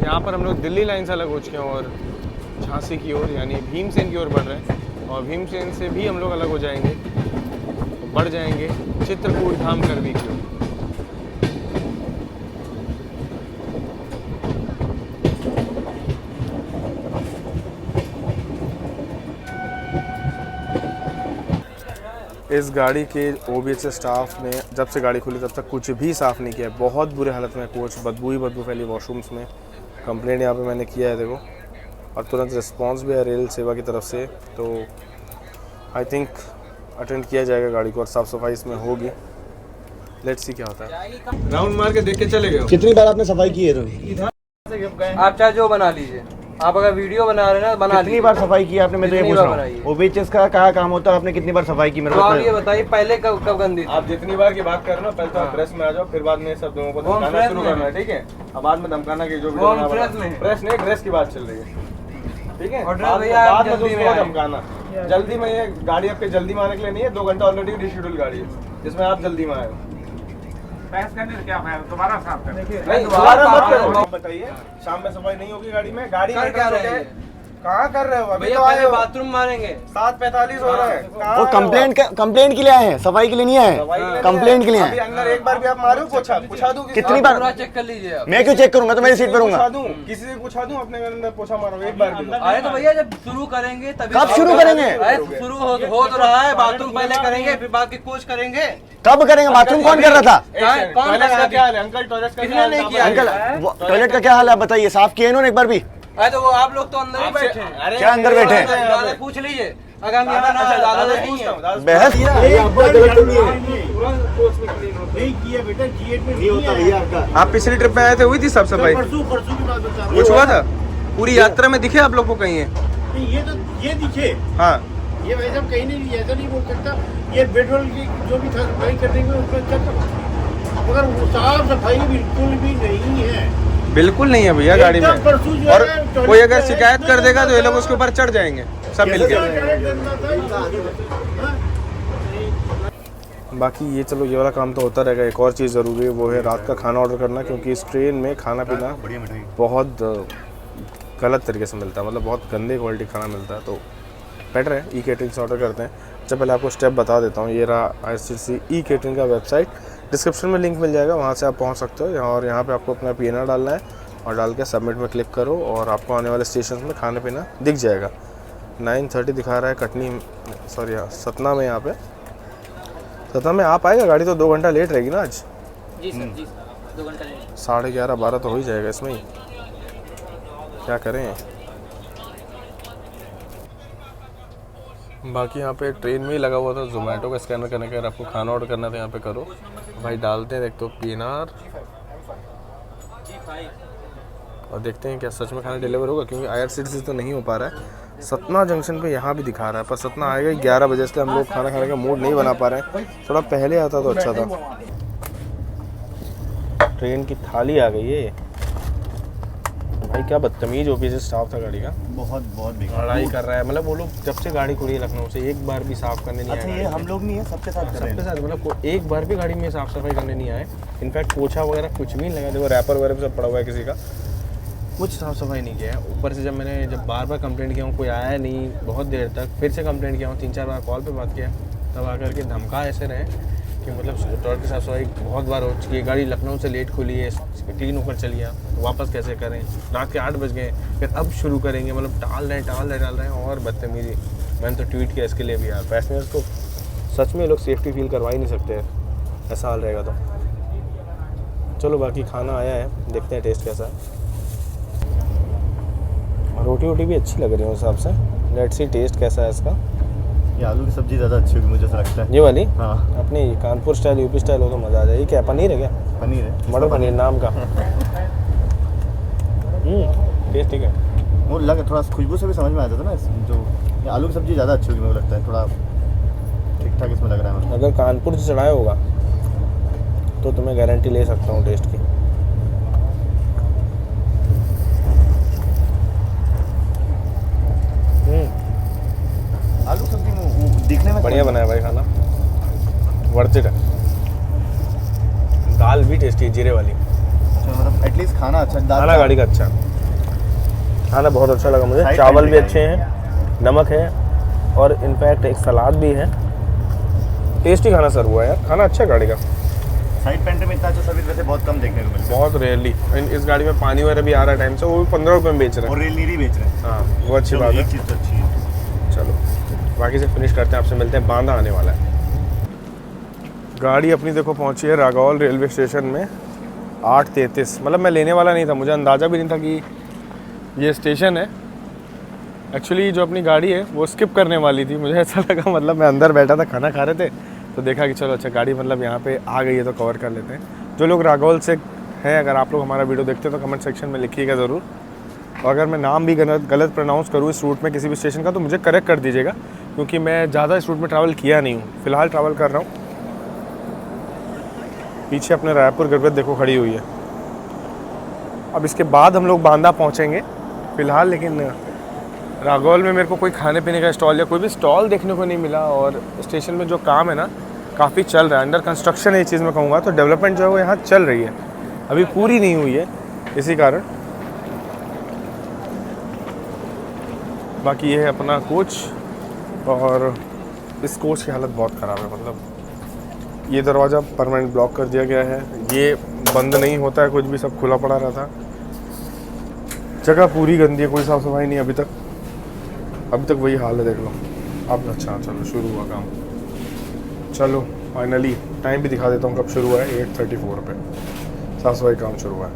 यहाँ पर हम लोग दिल्ली लाइन से अलग हो चुके हैं और झांसी की ओर यानी भीमसेन की ओर बढ़ रहे हैं, और भीमसेन से भी हम लोग अलग हो जाएंगे, बढ़ जाएंगे चित्रकूट धाम करवी की ओर। इस गाड़ी के OBH स्टाफ ने जब से गाड़ी खुली तब तक कुछ भी साफ़ नहीं किया है। बहुत बुरे हालत में कोच, बदबू ही बदबू फैली वॉशरूम्स में। कंप्लेंट यहाँ पे मैंने किया है देखो, और तुरंत रिस्पांस भी है रेल सेवा की तरफ से, तो आई थिंक अटेंड किया जाएगा गाड़ी को और साफ़ सफाई इसमें होगी। लेट्स सी क्या होता है। राउंड मार के देख के चले गए। कितनी बार आपने सफाई की है? आप चाहे जो बना लीजिए, आप अगर वीडियो बना रहे हैं ना बना कितनी बार सफाई की आपने? मैं तो ये पूछ रहा हूँ OBH का क्या काम होता है, आपने कितनी बार सफाई की? मेरे तो को आप ये बताइए पहले कब गंदी थी? आप जितनी बार की बात कर रहे हो पहले तो आप प्रेस में आ जाओ, फिर बाद में सब लोगों को धमकाना शुरू करना है, ठीक है? अब बाद में धमकाना की जो प्रेस नहीं, ड्रेस की बात चल रही है, ठीक है? बाद में दूसरों को धमकाना। जल्दी में ये गाड़ी आपके जल्दी में आने के लिए नहीं है, 2 घंटा ऑलरेडी रिशेड्यूल गाड़ी है जिसमें आप जल्दी में आए हो। बहस करने से क्या फायदा, दोबारा साफ करने। नहीं दोबारा मत करो। बताइए शाम में सफाई नहीं होगी गाड़ी में? गाड़ी कर क्या रहे हैं? कहाँ कर रहे हो? अभी तो पहले बाथरूम मारेंगे। 7:45 हो रहा है। वो कंप्लेंट के लिए आए हैं, सफाई के लिए नहीं आए हैं। कंप्लेंट के लिए अभी अंदर एक बार भी आप मारो, पूछा दूं कितनी बार? पूरा चेक कर लीजिए आप। मैं क्यों चेक करूँ? मैं तो मेरी सीट पर हूँ। किसी से पूछा दूं अपने अंदर पोछा मारो एक बार भी। अरे तो भैया जब शुरू करेंगे तभी। कब शुरू करेंगे? शुरू हो तो रहा है, बाथरूम पहले करेंगे फिर बाकी कुछ करेंगे। कब करेंगे? बाथरूम कौन कर रहा था? टॉयलेट का क्या हाल है अंकल? टॉयलेट का किसने नहीं किया? अंकल टॉयलेट का क्या हाल है बताइए? साफ किए इन्होंने एक बार भी? अरे तो वो आप लोग तो अंदर ही बैठे हैं। क्या अंदर बैठे हैं? ज्यादा पूछ लीजिए, अगर हम यहाँ ना ज्यादा नहीं है। बहस नहीं किया बेटा, GH में नहीं होता भैया आपका। आप पिछली ट्रिप में आए थे, हुई थी साफ सफाई? परसों की बात बता रहा हूँ। कुछ हुआ था? पूरी यात्रा में दिखे आप लोग को कहीं है? नहीं, ये दिखे। हाँ ये भाई साहब कहीं नहीं, ऐसा नहीं बोल सकता। ये पेट्रोल की जो भी था सफाई करने में उसमें चल, मगर साफ सफाई बिल्कुल भी नहीं है। बिल्कुल नहीं है भैया गाड़ी में। और कोई अगर शिकायत कर देगा तो ये लोग उसके ऊपर चढ़ जाएंगे सब मिलके। बाकी ये चलो ये वाला काम तो होता रहेगा। एक और चीज़ ज़रूरी है, वो है रात का खाना ऑर्डर करना, क्योंकि इस ट्रेन में खाना पीना बहुत गलत तरीके से मिलता है, मतलब बहुत गंदे क्वालिटी खाना मिलता है। तो बेटर है ई-कैटरिंग से ऑर्डर करते हैं। अच्छा पहले आपको स्टेप बता देता हूँ। ये रहा IRCTC ई-कैटरिंग का वेबसाइट। डिस्क्रिप्शन में लिंक मिल जाएगा, वहाँ से आप पहुँच सकते हो। और यहाँ पे आपको अपना PNR डालना है और डाल के सबमिट में क्लिक करो और आपको आने वाले स्टेशन में खाना पीना दिख जाएगा। 9:30 दिखा रहा है कटनी, सॉरी सतना में। यहाँ पे सतना में आ पाएगा गाड़ी तो 2 घंटा लेट रहेगी ना आज। जी सर, जी सर, 2 घंटा लेट। 11:30 12 तो हो ही जाएगा इसमें ही, क्या करें। बाकी यहाँ पे ट्रेन में ही लगा हुआ था जोमेटो का स्कैनर करने का, अगर आपको खाना ऑर्डर करना है तो यहाँ पे करो भाई, डालते हैं, देखते हो PNR और देखते हैं क्या सच में खाना डिलीवर होगा, क्योंकि IRCTC तो नहीं हो पा रहा है। सतना जंक्शन पे यहाँ भी दिखा रहा है, पर सतना आएगा 11 बजे, इसलिए हम लोग खाना खाने का मूड नहीं बना पा रहे हैं। थोड़ा पहले आता तो अच्छा था। ट्रेन की थाली आ गई है भाई, क्या बदतमीज ऑफिस स्टाफ था गाड़ी का, बहुत बेकार लड़ाई कर रहा है। मतलब वो लोग जब से गाड़ी खुली है लखनऊ से एक बार भी साफ करने नहीं आए। अच्छा, ये हम लोग नहीं है, सबके साथ कर रहे सबके हैं। साथ, मतलब एक बार भी गाड़ी में साफ सफाई करने नहीं आए। इनफैक्ट पोछा वगैरह कुछ भी नहीं लगा, देखो रैपर वगैरह भी सब पड़ा हुआ है किसी का, कुछ साफ सफाई नहीं किया है। ऊपर से जब बार बार कंप्लेंट किया हूँ कोई आया नहीं, बहुत देर तक फिर से कंप्लेंट किया हूँ, 3-4 बार कॉल पे बात किया, तब आकर के धमका ऐसे रहे कि मतलब टॉयलेट की साफ सफाई बहुत बार हो चुकी है, गाड़ी लखनऊ से लेट खुली है, क्लीन होकर चली गया, तो वापस कैसे करें, रात के 8 बज गए, फिर अब शुरू करेंगे, मतलब टाल रहे हैं और बदतमीजी। मैंने तो ट्वीट किया इसके लिए भी यार, पैसेंजर्स को सच में लोग सेफ्टी फील करवा ही नहीं सकते, ऐसा हाल रहेगा तो। चलो बाकी खाना आया है, देखते हैं टेस्ट कैसा है। रोटी वोटी भी अच्छी लग रही है उस हिसाब से, लेट्स सी टेस्ट कैसा है इसका। ये आलू की सब्जी ज़्यादा अच्छी होगी मुझे ऐसा लगता है। ये वाली हाँ, अपनी कानपुर स्टाइल यूपी स्टाइल हो तो मज़ा आ जाए। ये क्या पनीर है क्या? पनीर है, मटर पनीर नाम का। टेस्ट ठीक है। वो लग थोड़ा खुशबू से भी समझ में आता था ना, जो ये आलू की सब्जी ज़्यादा अच्छी होगी मुझे लगता है, थोड़ा ठीक ठाक इसमें लग रहा है। अगर कानपुर से चढ़ाया होगा तो तुम्हें गारंटी ले सकता हूँ टेस्ट की। आलू सब्जी में दिखने में बढ़िया बनाया भाई खाना, वर्थ इट है। दाल भी टेस्टी है जीरे वाली। मतलब एटलीस्ट खाना अच्छा, खाना गाड़ी का अच्छा है, खाना बहुत अच्छा लगा मुझे। साइड चावल पैंट्री भी अच्छे हैं, नमक है और इनफैक्ट एक सलाद भी है। टेस्टी खाना सर्व हुआ है यार, खाना अच्छा है गाड़ी का। साइड पेंटर में इतना अच्छा सर्विस वैसे बहुत कम देखने को मिलता है, बहुत रेयरली। इस गाड़ी में पानी वगैरह भी आ रहा है टाइम से, वो भी 15 रुपये में बेच रहे हैं। और रेल नीरी बेच रहे हैं। हाँ वो अच्छी चलो, बात है। एक चीज़ तो अच्छी है। चलो बाकी से फिनिश करते हैं, आपसे मिलते हैं, बांदा आने वाला है। गाड़ी अपनी देखो पहुंची है रागौल रेलवे स्टेशन में 8:33। मतलब मैं लेने वाला नहीं था, मुझे अंदाज़ा भी नहीं था कि ये स्टेशन है। एक्चुअली जो अपनी गाड़ी है वो स्किप करने वाली थी, मुझे ऐसा लगा, मतलब मैं अंदर बैठा था, खाना खा रहे थे, तो देखा कि चलो अच्छा गाड़ी मतलब यहाँ पे आ गई है तो कवर कर लेते हैं। जो लोग रागौल से हैं, अगर आप लोग हमारा वीडियो देखते हो तो कमेंट सेक्शन में लिखिएगा ज़रूर, और अगर मैं नाम भी गलत प्रोनाउंस करूँ इस रूट में किसी भी स्टेशन का तो मुझे करेक्ट कर दीजिएगा, क्योंकि मैं ज़्यादा इस रूट में ट्रैवल किया नहीं हूँ, फ़िलहाल ट्रैवल कर रहा हूँ। पीछे अपने रायपुर गड़बड़ देखो खड़ी हुई है। अब इसके बाद हम लोग बांदा पहुँचेंगे फ़िलहाल, लेकिन रागौल में मेरे को कोई खाने पीने का स्टॉल या कोई भी स्टॉल देखने को नहीं मिला। और स्टेशन में जो काम है ना काफ़ी चल रहा है, अंडर कंस्ट्रक्शन है ये चीज़ मैं कहूँगा, तो डेवलपमेंट जो है वो यहाँ चल रही है, अभी पूरी नहीं हुई है, इसी कारण। बाकी ये है अपना कोच, और इस कोच की हालत बहुत ख़राब है। मतलब ये दरवाज़ा परमानेंट ब्लॉक कर दिया गया है, ये बंद नहीं होता है, कुछ भी सब खुला पड़ा रहता है। जगह पूरी गंदी है, कोई साफ़ सफाई नहीं अभी तक वही हाल है, देख लो। अब अच्छा चलो शुरू हुआ काम, चलो फाइनली टाइम भी दिखा देता हूँ कब शुरू हुआ है। 8:34 पे साफ़ सफाई काम शुरू हुआ है।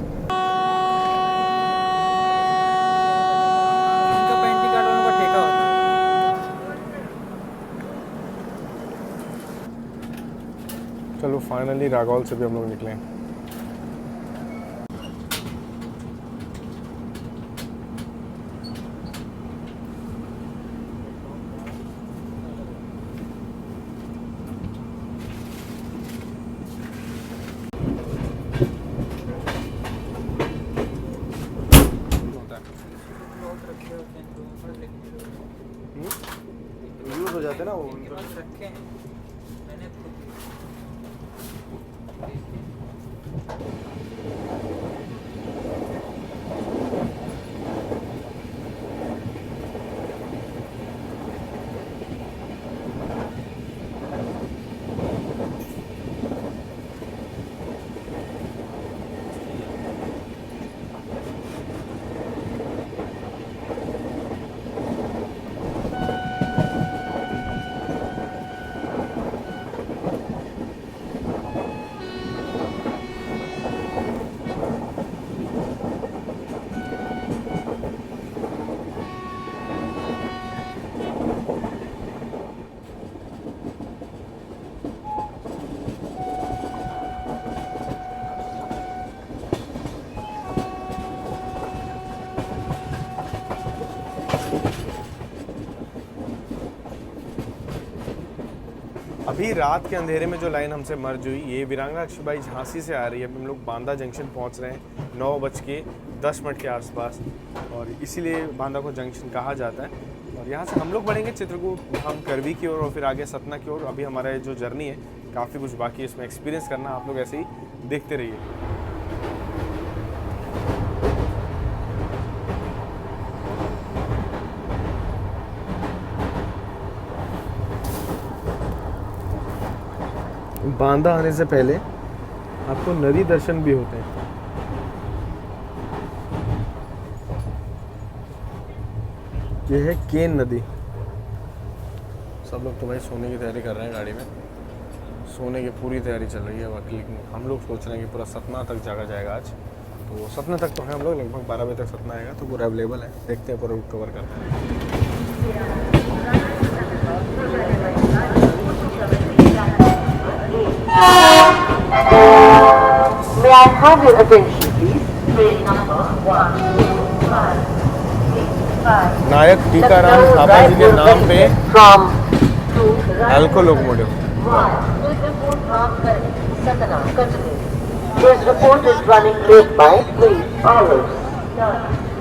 इनका पेंटी कार्ड वालों का ठेका होता है। चलो फाइनली रागौल से भी हम लोग निकले। यूज़ हो जाते ना वो, रखे हैं मैंने अभी रात के अंधेरे में जो लाइन हमसे मर्ज हुई, ये वीरांगना अक्षुबाई झांसी से आ रही है। हम लोग बांदा जंक्शन पहुंच रहे हैं 9:10 के आसपास, और इसीलिए बांदा को जंक्शन कहा जाता है। और यहाँ से हम लोग बढ़ेंगे चित्रकूट धाम करवी की ओर और फिर आगे सतना की ओर। अभी हमारा ये जो जर्नी है काफ़ी कुछ बाकी है इसमें एक्सपीरियंस करना, आप लोग ऐसे ही देखते रहिए। बांदा आने से पहले आपको नदी दर्शन भी होते हैं। ये है केन नदी। सब लोग तो भाई सोने की तैयारी कर रहे हैं गाड़ी में, सोने की पूरी तैयारी चल रही है। बाकी हम लोग सोच रहे हैं कि पूरा सतना तक जागा जाएगा आज। तो सतना तक तो है, हम लोग लगभग 12 बजे तक सतना आएगा, तो पूरा अवेलेबल है। देखते हैं पूरा रूट कवर करते हैं। May I have your attention, please? Train number 125. नायक टीकाराम थापा जी के नाम पे एल्को locomotive. This report is running late by 3 hours, 10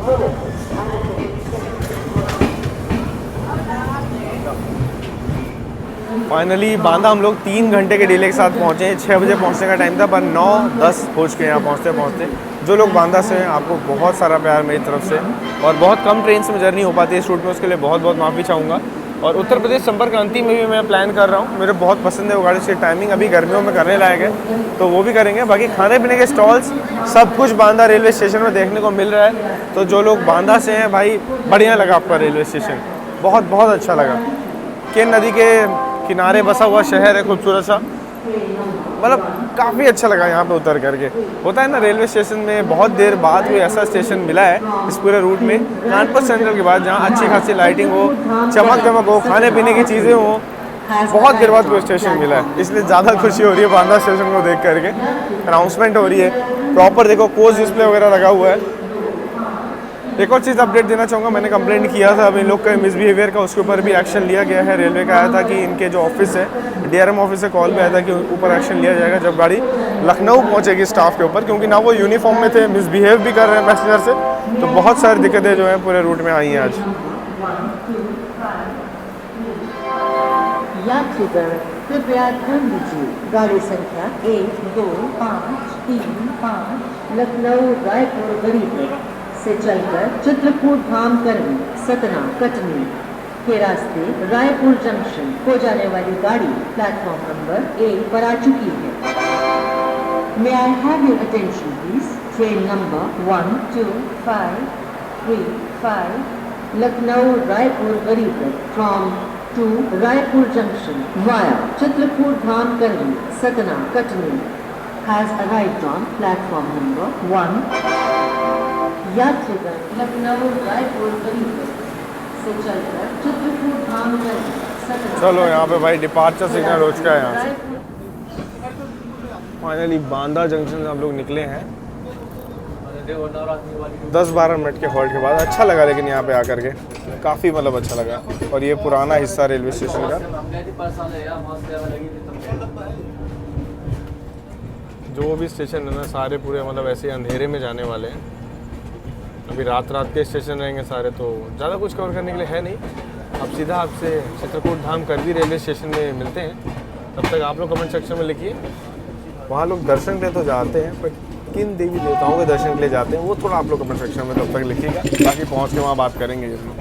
minutes. Finally Banda हम लोग 3 घंटे के डिले के साथ पहुँचे हैं। 6 बजे पहुँचने का टाइम था, पर 9:10 हो चुके यहाँ पहुँचते। जो लोग बांदा से हैं, आपको बहुत सारा प्यार मेरी तरफ से, और बहुत कम ट्रेन से जर्नी हो पाती है इस रूट में, उसके लिए बहुत बहुत माफ़ी चाहूँगा। और उत्तर प्रदेश संपर्क क्रांति में भी मैं प्लान कर रहा हूँ, मुझे बहुत पसंद है वो गाड़ी। से टाइमिंग अभी गर्मियों में करने लायक है, तो वो भी करेंगे। बाकी खाने पीने के स्टॉल्स सब कुछ बांदा रेलवे स्टेशन में देखने को मिल रहा है। तो जो लोग बांदा से हैं भाई, बढ़िया लगा आपका रेलवे स्टेशन, बहुत बहुत अच्छा लगा। केन नदी के किनारे बसा हुआ शहर है खूबसूरत सा, मतलब काफ़ी अच्छा लगा यहाँ पे उतर करके। होता है ना रेलवे स्टेशन में बहुत देर बाद कोई ऐसा स्टेशन मिला है इस पूरे रूट में, कानपुर सेंट्रल के बाद, जहाँ अच्छी खासी लाइटिंग हो, चमक हो, खाने पीने की चीज़ें हो। बहुत देर बाद कोई स्टेशन मिला है, इसलिए ज़्यादा खुशी हो रही है बांदा स्टेशन को देख करके। अनाउंसमेंट हो रही है प्रॉपर, देखो कोच डिस्प्ले वगैरह लगा हुआ है। एक और चीज़ अपडेट देना चाहूँगा, मैंने कंप्लेंट किया था अब इन लोग का मिसबिहेवियर का, उसके ऊपर भी एक्शन लिया गया है। रेलवे का आया था कि इनके जो ऑफिस है, डीआरएम ऑफिस से कॉल पे आया था कि ऊपर एक्शन लिया जाएगा जब गाड़ी लखनऊ पहुँचेगी स्टाफ के ऊपर, क्योंकि ना वो यूनिफॉर्म में थे, मिसबिहेव भी कर रहे हैं पैसेंजर से। तो बहुत सारी दिक्कतें जो हैं पूरे रूट में आई हैं आज। यात्रीगण कृपया ध्यान दीजिए, गाड़ी संख्या 1, 2, 5, 3, 5 लखनऊ रायपुर गरीब से चलकर चित्रकूट धाम करवी सतना कटनी के रास्ते रायपुर जंक्शन हो जाने वाली गाड़ी प्लेटफॉर्म नंबर 1 पर आ चुकी है। May I have your attention, please? Train number 12535 Lucknow Raipur Garib from to Raipur Junction via Chitrakoot Dham Karvi Satna Katni has arrived on platform number 1. यात्रीगण लखनऊ रायपुर गरीब से चलकर चित्रकूट धाम करवी सतना। चलो यहाँ पे भाई डिपार्चर सिग्नल हो चुका है यहाँ से। फाइनली बांदा जंक्शन से हम लोग निकले हैं 10-12 मिनट के हॉल्ट के बाद। अच्छा लगा लेकिन यहाँ पे आकर के काफ़ी मतलब अच्छा लगा। और ये पुराना हिस्सा रेलवे स्टेशन का, जो भी स्टेशन है ना सारे पूरे मतलब ऐसे अंधेरे में जाने वाले हैं। अभी रात के स्टेशन रहेंगे सारे, तो ज़्यादा कुछ कवर करने के लिए है नहीं। अब सीधा आपसे चित्रकूट धाम करवी रेलवे स्टेशन में मिलते हैं। तब तक आप लोग कमेंट सेक्शन में लिखिए, वहाँ लोग दर्शन के लिए तो जाते हैं, पर किन देवी देवताओं के दर्शन के लिए जाते हैं वो थोड़ा आप लोग कमेंट सेक्शन में तब तक लिखिएगा। बाकी पहुँच के वहाँ बात करेंगे ये लोग।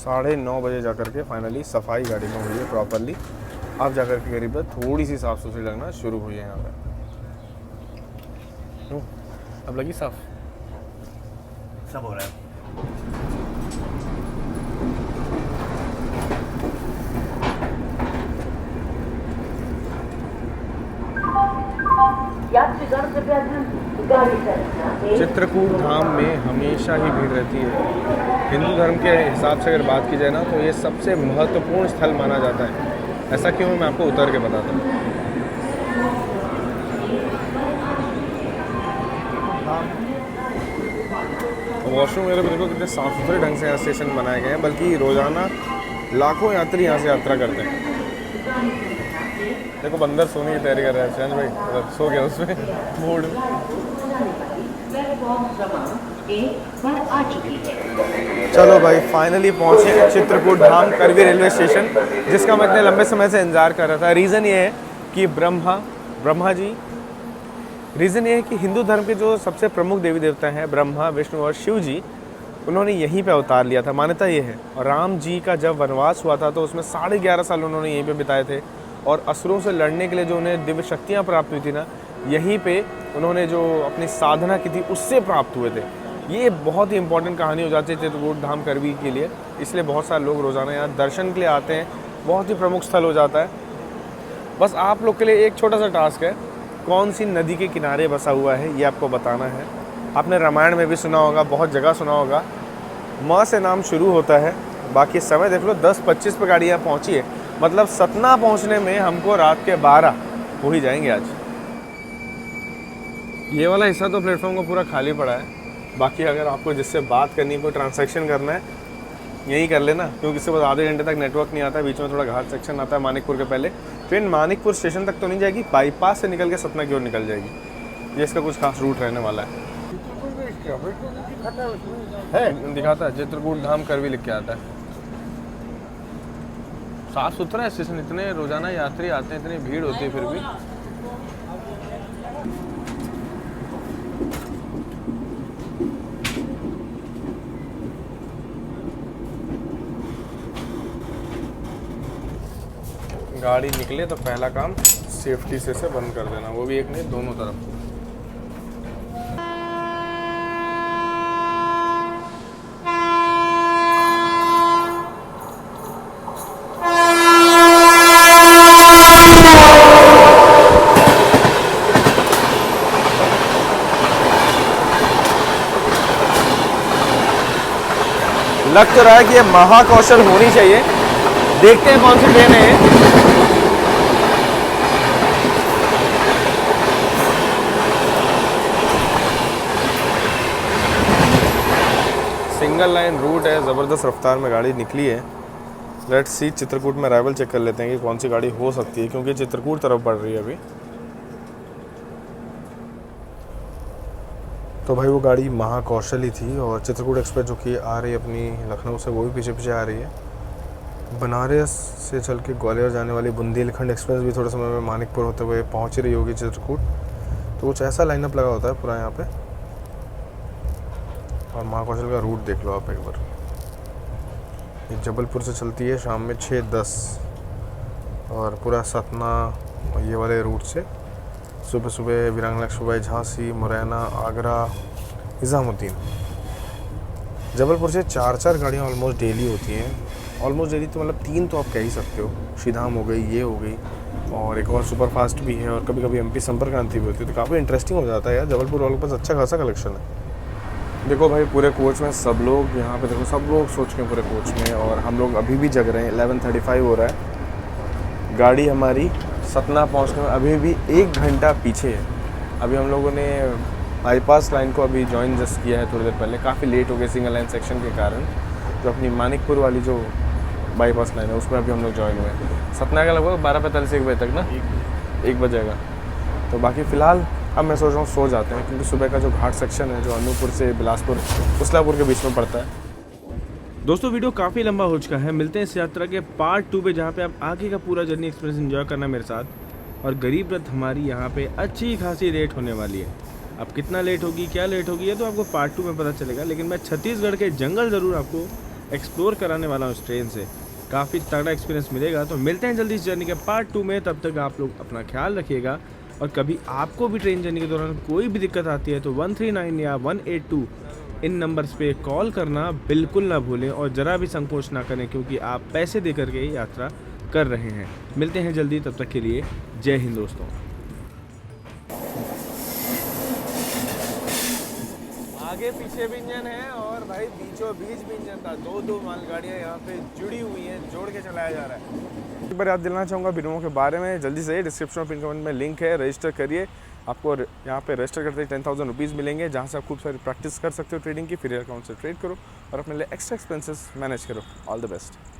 9:30 बजे जा कर के फाइनली सफाई गाड़ी में हुई है प्रॉपरली। अब जा कर के करीब थोड़ी सी साफ़ सुथरी लगना शुरू हुई है यहाँ पर। अब लगी साफ, सब हो रहा है। यात्रीगण कृपया ध्यान दीजिए, गाड़ी संख्या चित्रकूट धाम में हमेशा ही भीड़ रहती है। हिंदू धर्म के हिसाब से अगर बात की जाए ना, तो ये सबसे महत्वपूर्ण स्थल माना जाता है। ऐसा क्यों, मैं आपको उतर के बताता हूँ। वॉशरूम वगैरह भी देखो कितने साफ़ सुथरे ढंग से यहाँ स्टेशन बनाए गए हैं, बल्कि रोज़ाना लाखों यात्री यहाँ से यात्रा करते हैं। देखो बंदर सोने की तैयारी कर रहा है शहन भाई, मतलब सो गया उसमें मूड में। चलो भाई फाइनली पहुँचे चित्रकूट धाम करवी रेलवे स्टेशन, जिसका मैं इतने लंबे समय से इंतज़ार कर रहा था। रीज़न ये है कि ब्रह्मा जी, रीज़न ये है कि हिंदू धर्म के जो सबसे प्रमुख देवी देवता हैं ब्रह्मा, विष्णु और शिव जी, उन्होंने यहीं पे अवतार लिया था, मान्यता ये है। और राम जी का जब वनवास हुआ था तो उसमें 11.5 साल उन्होंने यहीं पे बिताए थे, और असुरों से लड़ने के लिए जो उन्हें दिव्य शक्तियाँ प्राप्त हुई थी ना, यहीं पे उन्होंने जो अपनी साधना की थी उससे प्राप्त हुए थे। ये बहुत ही इंपॉर्टेंट कहानी हो जाती है चित्रकूट धाम करवी के लिए, इसलिए बहुत सारे लोग रोज़ाना यहाँ दर्शन के लिए आते हैं। बहुत ही प्रमुख स्थल हो जाता है। बस आप लोग के लिए एक छोटा सा टास्क है, कौन सी नदी के किनारे बसा हुआ है ये आपको बताना है। आपने रामायण में भी सुना होगा, बहुत जगह सुना होगा, म से नाम शुरू होता है। बाकी समय देख लो 10:25 पर गाड़ी यहाँ पहुँची है, मतलब सतना पहुँचने में हमको रात के 12 हो ही जाएंगे आज। ये वाला हिस्सा तो प्लेटफॉर्म का पूरा खाली पड़ा है। बाकी अगर आपको जिससे बात करनी है, कोई ट्रांसैक्शन करना है, यही कर लेना, क्योंकि इसके बाद आधे घंटे तक नेटवर्क नहीं आता। बीच में थोड़ा घाट सेक्शन आता है मानिकपुर के पहले। ट्रेन मानिकपुर स्टेशन तक तो नहीं जाएगी, बाईपास से निकल के सतना की ओर निकल जाएगी। ये इसका कुछ खास रूट रहने वाला है। दिखाता है चित्रकूट धाम करवी लिख के आता है। साफ सुथरा है स्टेशन, इतने रोजाना यात्री आते हैं, इतनी भीड़ होती है फिर भी। गाड़ी निकले तो पहला काम सेफ्टी से बंद कर देना, वो भी एक नहीं दोनों तरफ। लग तो रहा है कि ये महाकौशल होनी चाहिए। देखते हैं कौन सी ट्रेन है। सिंगल लाइन रूट है, ज़बरदस्त रफ्तार में गाड़ी निकली है। लेट्स सी, चित्रकूट में अराइवल चेक कर लेते हैं कि कौन सी गाड़ी हो सकती है, क्योंकि चित्रकूट तरफ बढ़ रही है अभी। तो भाई वो गाड़ी महाकौशल ही थी, और चित्रकूट एक्सप्रेस जो कि आ रही है अपनी लखनऊ से, वो भी पीछे पीछे आ रही है। बनारस से चल के ग्वालियर जाने वाली बुंदेलखंड एक्सप्रेस भी थोड़े समय में मानिकपुर होते हुए पहुंच रही होगी चित्रकूट। तो कुछ ऐसा लाइनअप लगा होता है पूरा यहाँ पे। और महाकौशल का रूट देख लो आप एक बार। ये जबलपुर से चलती है शाम में 6:10, और पूरा सतना ये वाले रूट से सुबह सुबह वीरांगना लक्ष्मीबाई झांसी, मुरैना, आगरा, निज़ामुद्दीन। जबलपुर से 4 गाड़ियाँ ऑलमोस्ट डेली होती हैं। ऑलमोस्ट डेली तो मतलब 3 तो आप कह ही सकते हो। श्रीधाम हो गई, ये हो गई, और एक और सुपरफास्ट भी है, और कभी कभी MP संपर्क क्रांति भी होती है। तो काफ़ी इंटरेस्टिंग हो जाता है यार। जबलपुर वालों के पास अच्छा खासा कलेक्शन है। देखो भाई पूरे कोच में सब लोग यहाँ पे देखो, सब लोग सोच के पूरे कोच में, और हम लोग अभी भी जग रहे हैं। 11:35 हो रहा है। गाड़ी हमारी सतना पहुँचने में अभी भी 1 घंटा पीछे है। अभी हम लोगों ने बाईपास लाइन को अभी ज्वाइन जस्ट किया है थोड़ी देर पहले। काफ़ी लेट हो गए सिंगल लाइन सेक्शन के कारण। जो अपनी मानिकपुर वाली जो बाईपास लाइन है उसमें अभी हम लोग ज्वाइन हुए। सतना का लगभग 12:45 1 बजे तक ना 1 बजेगा। तो बाकी फ़िलहाल अब मैं सोच रहा हूँ सो जाते हैं, क्योंकि सुबह का जो घाट सेक्शन है जो अनूपपुर से बिलासपुर उसलापुर के बीच में पड़ता है। दोस्तों वीडियो काफ़ी लंबा हो चुका है। मिलते हैं इस यात्रा के पार्ट 2 पे, जहाँ पे आप आगे का पूरा जर्नी एक्सपीरियंस एंजॉय करना मेरे साथ। और गरीब रथ हमारी यहाँ पे अच्छी खासी लेट होने वाली है। अब कितना लेट होगी, क्या लेट होगी, ये तो आपको पार्ट 2 में पता चलेगा। लेकिन मैं छत्तीसगढ़ के जंगल ज़रूर आपको एक्सप्लोर कराने वाला हूँ इस ट्रेन से। काफ़ी तगड़ा एक्सपीरियंस मिलेगा। तो मिलते हैं जल्दी इस जर्नी के पार्ट 2 में। तब तक आप लोग अपना ख्याल रखिएगा, और कभी आपको भी ट्रेन जर्नी के दौरान कोई भी दिक्कत आती है तो 139 या 182 इन नंबर्स पे कॉल करना बिल्कुल ना भूलें, और ज़रा भी संकोच ना करें, क्योंकि आप पैसे दे करके यात्रा कर रहे हैं। मिलते हैं जल्दी, तब तक के लिए जय हिंद दोस्तों। आगे पीछे भी इंजन है और भाई बीचों बीच भी इंजन था, दो मालगाड़ियाँ यहाँ पे जुड़ी हुई हैं, जोड़ के चलाया जा रहा है। एक बार याद दिलाना चाहूँगा बिनोमो के बारे में, जल्दी से डिस्क्रिप्शन और पिन कमेंट में लिंक है, रजिस्टर करिए। आपको यहाँ पे रजिस्टर करते ही 10,000 रुपीज़ मिलेंगे, जहाँ से आप खूब सारी प्रैक्टिस कर सकते हो ट्रेडिंग की। फिर अकाउंट से ट्रेड करो और अपने लिए एक्स्ट्रा एक्सपेंसेस मैनेज करो। All the best.